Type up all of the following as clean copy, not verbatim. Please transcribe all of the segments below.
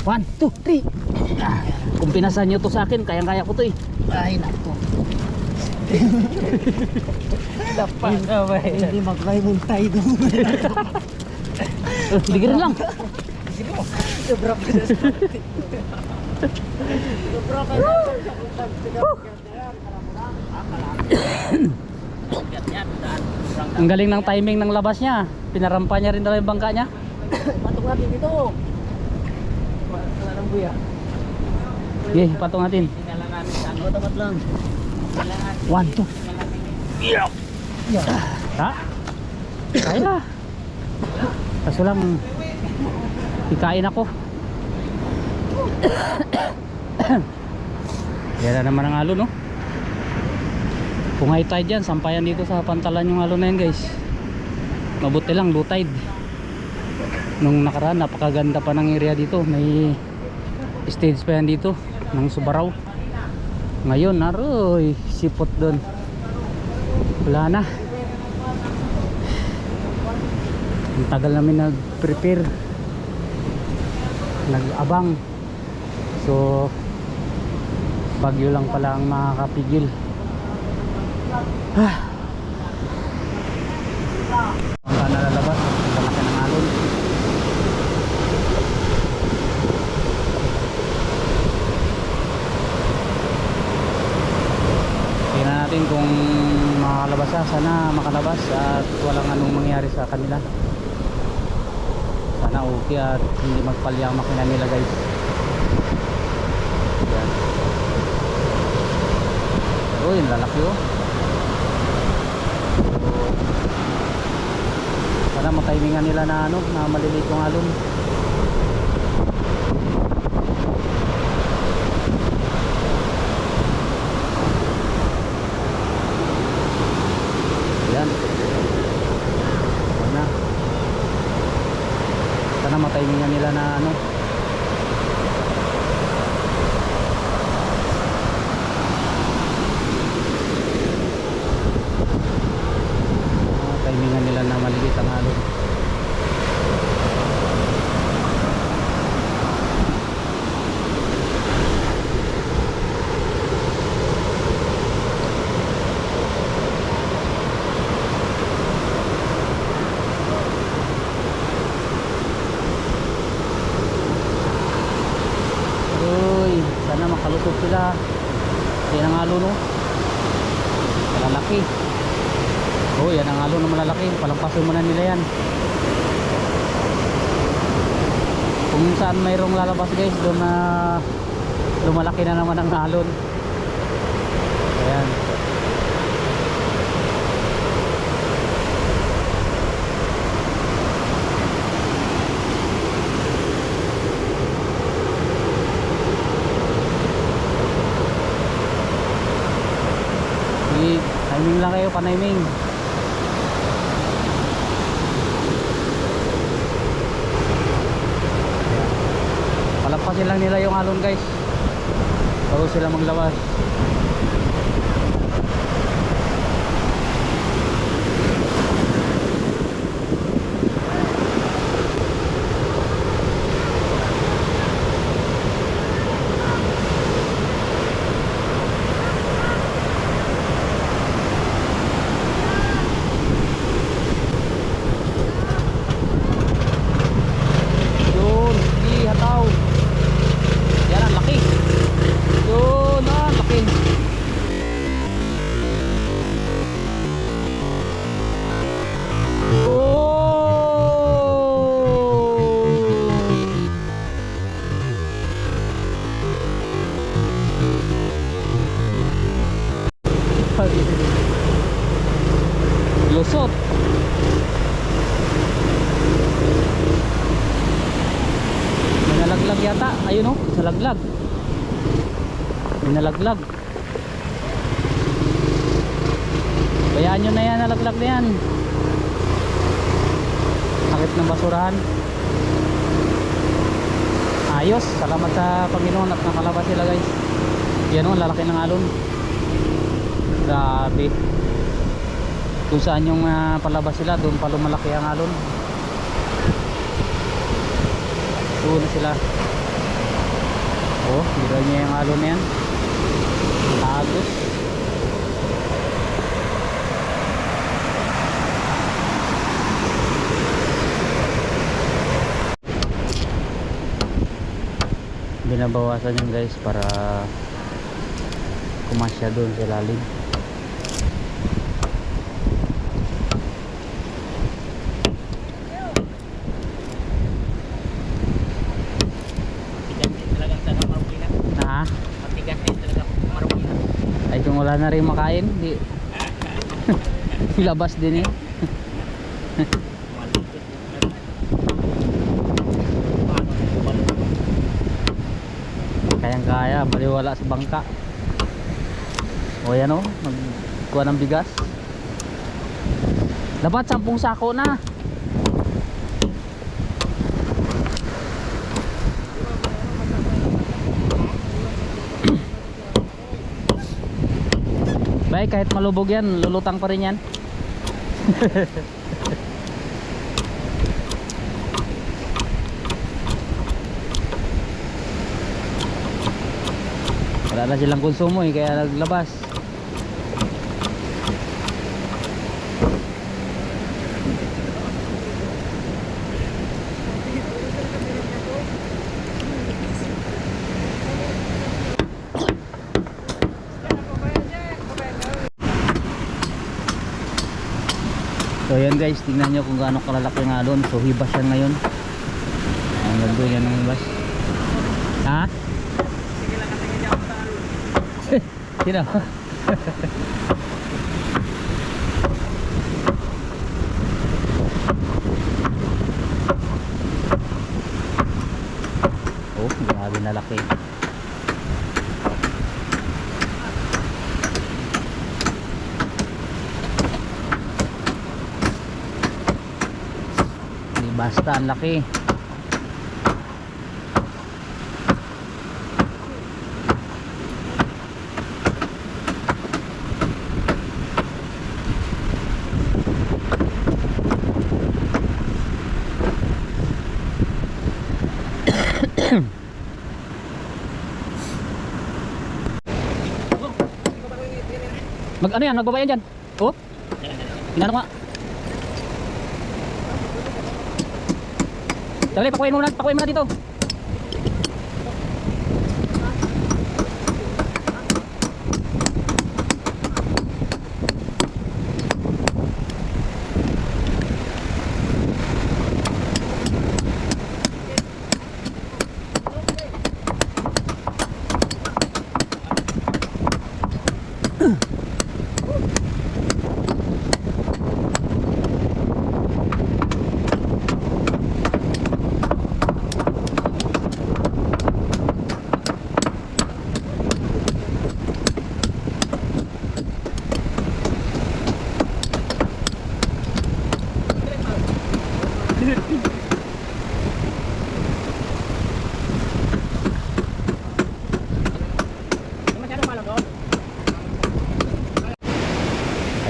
1, 2, 3. Kung pinasan nyo to sa akin, kayang-kaya ko to eh. Ay, nako. Dapat ka ba? Hindi mag-rival tayo doon. Ligirin lang. Sobra pa na sa sobra ka na. Ang galing ng timing ng labas niya. Pinarampa niya rin daw yung bangka niya. Patok natin dito. Wala nang buya. Okay, patong natin. Sinalang namin sa ano. Tapat lang. 1, 2. Ha? Kaya. Kaso lang, ikain ako. Yan na naman ang alon, no? Kung high tide dyan, sampayan dito sa pantalan yung alon na yan, guys. Mabuti lang, low tide. Nung nakaraan, napakaganda pa ng area dito. May stage pa yan dito ng Subaraw. Ngayon, naroy, sipot doon. Wala na. Ang tagal namin nag-prepare, nag-abang. So bagyo lang pala ang makakapigil. Ang nalalabas, ang laki ng alon. Tingnan natin kung makakalabas siya. Sana makalabas at walang anong mangyari sa kanila. Sana okay at hindi magpalya ang makina nila, guys. Yan. Uy, lalaki oh. Sana matimingan nila na ano, na maliliit yung alon. Yan. Wala. Sana matimingan nila na ano. Timingan nila na maliliit ang alon. Uy, sana makalusot sila. Yan ang alon, no? Malalaki. Oh, yan ang alon na malalaki. Palampasin mo na nila yan. Kung saan mayroong lalabas, guys, doon na lumalaki na naman ang alon. Ayan. Sige, timing lang kayo, paniming. Palampasin lang nila yung alon, guys, bago sila maglabas. Yun, sige, hataw. Yan ang laki. Yun, ang laki. Lusot. May nalaglag yata. Ayun oh, nalaglag. May nalaglag. Bayaan nyo na yan, nalaglag na yan. Sakit ng basurahan. Ayos, salamat sa Panginoon at nakalabas sila, guys. Yan oh, lalaki ng alon. Grabe. Kung saan yung palabas sila, doon pa lumalaki ang alon. Doon na sila. Oh, bira niya yung alon na yan. Tagos. Binabawasan yun guys para kumasya doon sa lalim. Matigas din talaga sa marumina. Na Matigas din talaga marumina. ay kung wala na rin makain, di labas din eh. Malupit din talaga. Paano yung balon? Kayang kaya, baliwala sa bangka. O yan o, magkuha ng bigas. Dapat 10 sako na. Bay, kahit malubog yan, lulutang pa rin yan. Wala na silang konsumo eh, kaya naglabas. So yan guys, tingnan nyo kung gaano kalalaki nga doon. So hibas yan ngayon. Ang ganda yan ng hibas. Ha? Sige lang kasi hindi ako talo. Sino? Oh, grabe na laki. Di basta ang laki. Ano yan? Magbabayan dyan? Oh? Inano nga? Dali, pakuhin mo na dito.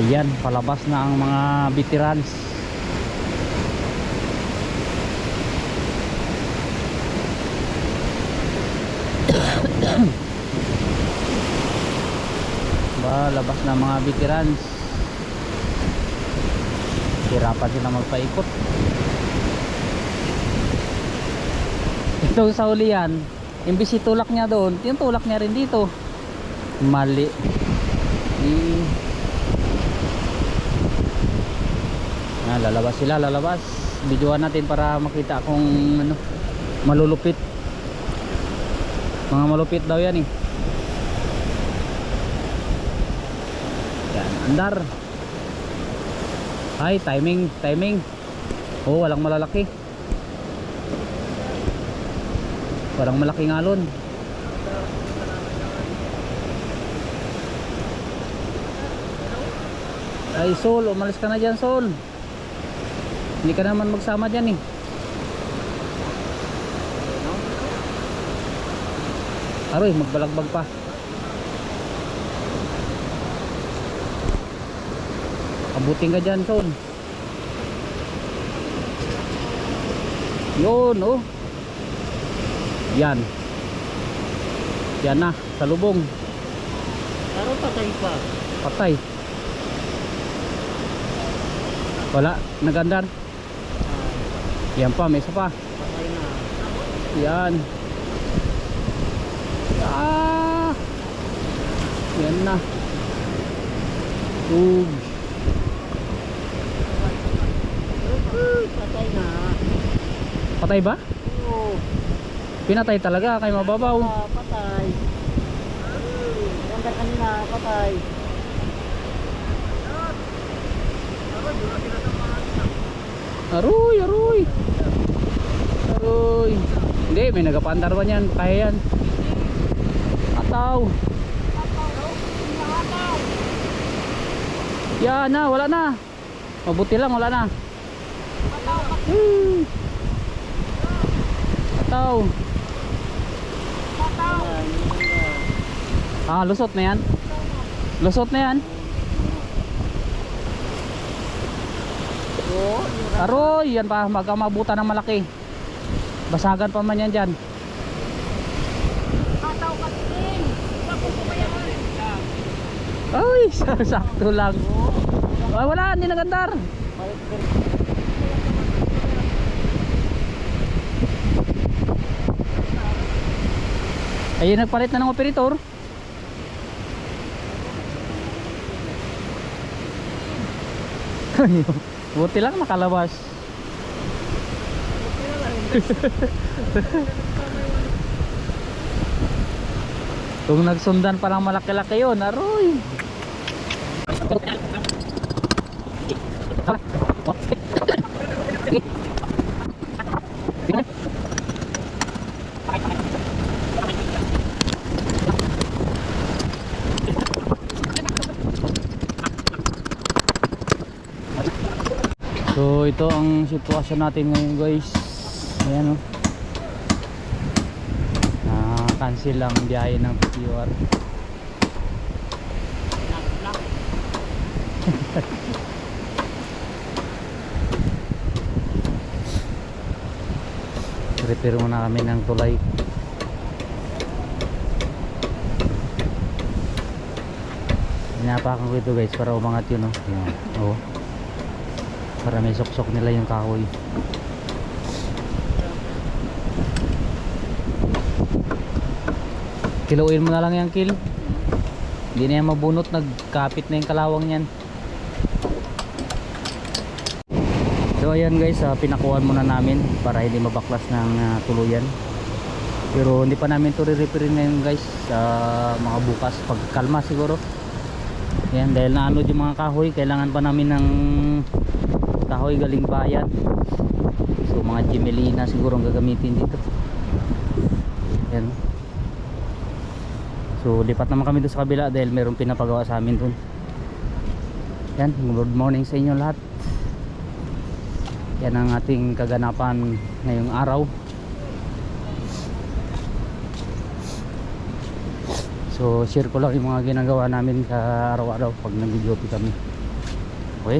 Ayan, palabas na ang mga veterans. Labas na mga veterans. Hirapan sila magpaikot. Ito sa ulian, imbis itulak niya doon, yung tulak niya rin dito. Mali. Lalabas sila, lalabas. Videoan natin para makita kung ano, malulupit. Mga malupit daw yan eh. Yan, andar. Ay, timing. Oh, walang malalaki. Parang malaking alon. Ay, Sol, umalis ka na dyan, Sol. Hindi ka naman magsama dyan eh. Aroy, magbalagbag pa. Abutin ka dyan, Sol. Yun, oh. Yan. Yan na, salubong. Pero patay pa. Patay. Wala, nagandar. Yan pa, may isa pa. Patay na. Yan. Ah! Yan na. Patay na. Patay ba? Oo. Pinatay talaga kay mababaw. Patay. Ganda kanina, patay. Aroy, aroy. Aroy. Hindi, may nagapandar pa niyan. Kaya yan. Ataw. Yan na, wala na. Mabuti lang, wala na. Ataw. Ah, lusot na yan. Lusot na yan. Aroy, yan pa, magkamabutan ng malaki. Basagan pa man yan dyan. Ay, sakto lang. Ay, wala, hindi nagandar. Ayun, nagpalit na ng operator. Buti lang nakalabas. Kung nagsundan pa ng malaki-laki yun, aroy. So ito ang sitwasyon natin ngayon guys. Ayan o. Na-cancel lang biyahe ng PTOR. Repair muna kami ng tulay. Pinapakan ko ito guys para umangat yun o. Ayan. Oh. Para may sok-sok nila yung kahoy. Kiluin mo na lang yung kil. Hindi na yan mabunot. Nagkapit na yung kalawang yan. So ayan guys, pinakuhan muna namin para hindi mabaklas ng tuluyan. Pero hindi pa namin ito re-repairin ngayon guys. Mga bukas pag kalma siguro. Yan, dahil naano yung mga kahoy, kailangan pa namin ng kahoy galing bayan. So mga gemelina siguro ang gagamitin dito. Yan. So lipat naman kami doon sa kabila dahil mayroong pinapagawa sa amin doon. Yan, good morning sa inyo lahat. Yan ang ating kaganapan ngayong araw. So share ko lang yung mga ginagawa namin sa araw-araw pag nag-duty kami. Okay?